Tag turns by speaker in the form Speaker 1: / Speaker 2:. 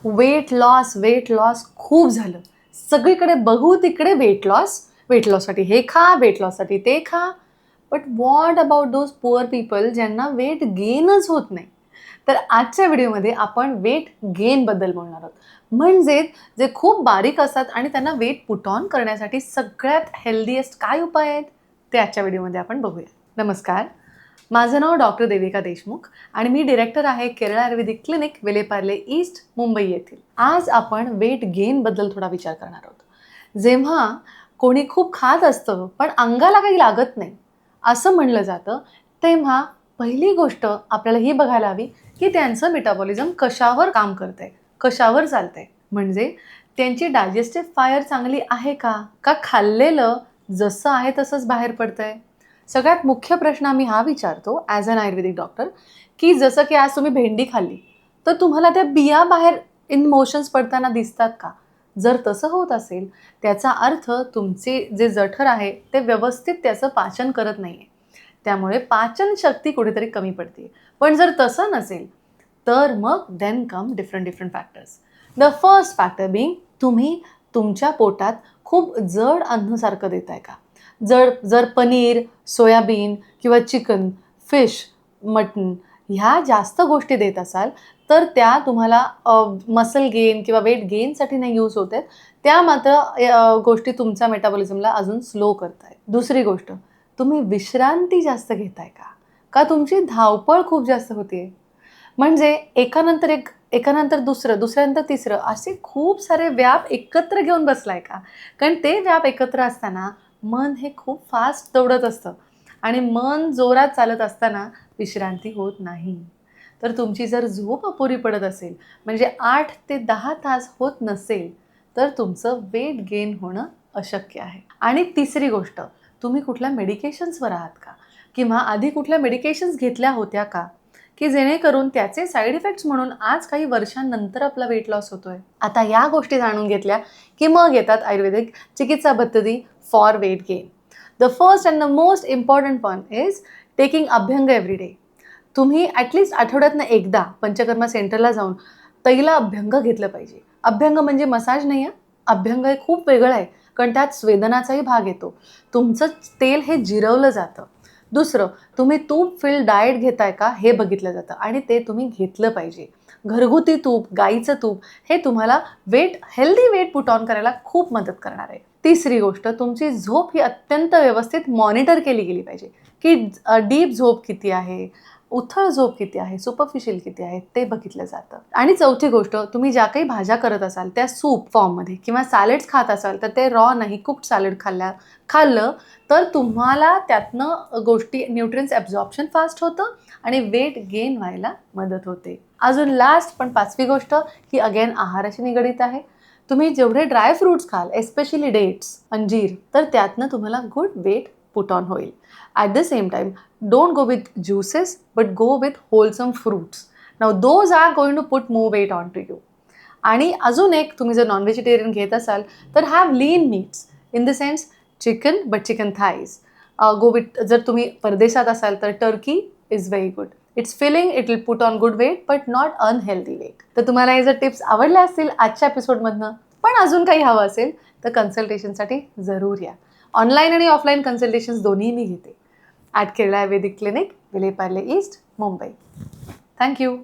Speaker 1: Weight loss खूप झालं. सगळीकडे बघू तिकडे वेट लॉससाठी हे खा, वेट लॉससाठी ते खा. But what about those poor people ज्यांना वेट गेनच होत नाही? तर आजच्या व्हिडिओमध्ये आपण वेट गेनबद्दल बोलणार आहोत. म्हणजेच जे खूप बारीक असतात आणि त्यांना वेट पुट ऑन करण्यासाठी सगळ्यात हेल्दीएस्ट काय उपाय आहेत ते आजच्या व्हिडिओमध्ये आपण बघूया. नमस्कार, माझं नाव डॉक्टर देविका देशमुख आणि मी डिरेक्टर आहे केरळ आयुर्वेदिक क्लिनिक, विलेपार्ले ईस्ट, मुंबई येथील. आज आपण वेट गेनबद्दल थोडा विचार करणार आहोत. जेव्हा कोणी खूप खात असतं पण अंगाला काही लागत नाही असं म्हणलं जातं, तेव्हा पहिली गोष्ट आपल्याला ही बघायला हवी की त्यांचं मेटाबॉलिझम कशावर काम करतंय, कशावर चालतंय. म्हणजे त्यांची डायजेस्टिव्ह फायर चांगली आहे का खाल्लेलं जसं आहे तसंच बाहेर पडतंय. सगळ्यात मुख्य प्रश्न आम्ही हा विचारतो ॲज अन आयुर्वेदिक डॉक्टर, की जसं की आज तुम्ही भेंडी खाल्ली तर तुम्हाला त्या बिया बाहेर इन मोशन्स पडताना दिसतात का? जर तसं होत असेल त्याचा अर्थ तुमचे जे जठर आहे ते व्यवस्थित त्याचं पाचन करत नाही आहे, त्यामुळे पाचन शक्ती कुठेतरी कमी पडते. पण जर तसं नसेल तर मग then come different factors. The first factor being, तुम्ही तुमच्या पोटात खूप जड अन्नसारखं देताय का? जर पनीर, सोयाबीन किंवा चिकन, फिश, मटन ह्या जास्त गोष्टी देत असाल तर त्या तुम्हाला मसल गेन किंवा वेट गेनसाठी नाही यूज होत आहेत. त्या मात्र गोष्टी तुमच्या मेटाबॉलिझमला अजून स्लो करतायत. दुसरी गोष्ट, तुम्ही विश्रांती जास्त घेताय का तुमची धावपळ खूप जास्त होतीये? म्हणजे एकानंतर दुसरं, दुसऱ्यानंतर तिसरं असे खूप सारे व्याप एकत्र घेऊन बसलाय का? कारण ते व्याप एकत्र असताना मन हे खूप फास्ट दौडत असतं आणि मन जोरात चालत असताना विश्रांती होत नाही. तर तुमची जर झोप अपुरी पडत असेल, म्हणजे 8 ते 10 तास होत नसेल, तर तुमचं वेट गेन होणं अशक्य आहे. आणि तिसरी गोष्ट, तुम्ही कुठल्या मेडिकेशन्सवर आहात का? किंवा आधी कुठल्या मेडिकेशन्स घेतल्या होत्या का? की जेणेकरून त्याचे साईड इफेक्ट्स म्हणून आज काही वर्षांनंतर आपला वेट लॉस होतोय. आता या गोष्टी जाणून घेतल्या की मग येतात आयुर्वेदिक चिकित्सा पद्धती for weight gain. The first and the most important one is taking abhyanga every day. तुम्ही ॲटलिस्ट आठवड्यातनं एकदा पंचकर्मा सेंटरला जाऊन तैला अभ्यंग घेतलं पाहिजे. अभ्यंग म्हणजे मसाज नाही आहे. अभ्यंग हे खूप वेगळं आहे, कारण त्यात स्वेदनाचाही भाग येतो. तुमचं तेल हे जिरवलं जातं. दुसरं, तुम्ही तूप फिल्ड डाएट घेताय का हे बघितलं जातं आणि ते तुम्ही घेतलं पाहिजे. घरगुती तूप, गाईचं तूप हे तुम्हाला हेल्दी वेट पुट ऑन करायला खूप मदत करणार आहे. तिसरी गोष्ट, तुमची झोप ही अत्यंत व्यवस्थित मॉनिटर केली गेली पाहिजे, की डीप झोप किती आहे, उथळ झोप किती आहे, सुपरफिशियल किती आहे ते बघितलं जातं. आणि चौथी गोष्ट, तुम्ही ज्या काही भाज्या करत असाल त्या सूप फॉर्ममध्ये किंवा सॅलड्स खात असाल तर ते रॉ नाही, कुक्ड सॅलड खाल्लं तर तुम्हाला त्यातनं गोष्टी न्यूट्रियन्स ॲब्झॉर्प्शन फास्ट होतं आणि वेट गेन व्हायला मदत होते. अजून लास्ट पण पाचवी गोष्ट ही अगेन आहाराशी निगडीत आहे. तुम्ही जेवढे ड्राय फ्रूट्स खाल, एस्पेशली डेट्स, अंजीर, तर त्यातनं तुम्हाला गुड वेट पुट ऑन होईल. At the same time, don't go with juices but go with wholesome fruits. Now those are going to put more weight onto you. आणि अजून एक, तुम्ही जर नॉन व्हेजिटेरियन घेत असाल तर have lean meats in the sense chicken, but chicken thighs. Go with, जर तुम्ही परदेशात असाल तर turkey is very good. It's filling, it will put on good weight but not unhealthy weight. तर तुम्हाला हे जर टिप्स आवडल्या असतील आजच्या एपिसोडमधनं, पण अजून काही हवं असेल तर कन्सल्टेशनसाठी जरूर या. ऑनलाईन आणि ऑफलाईन कन्सल्टेशन्स दोन्ही मी घेते at Kerala Ayurvedic clinic, Vile Parle east, Mumbai. Thank you.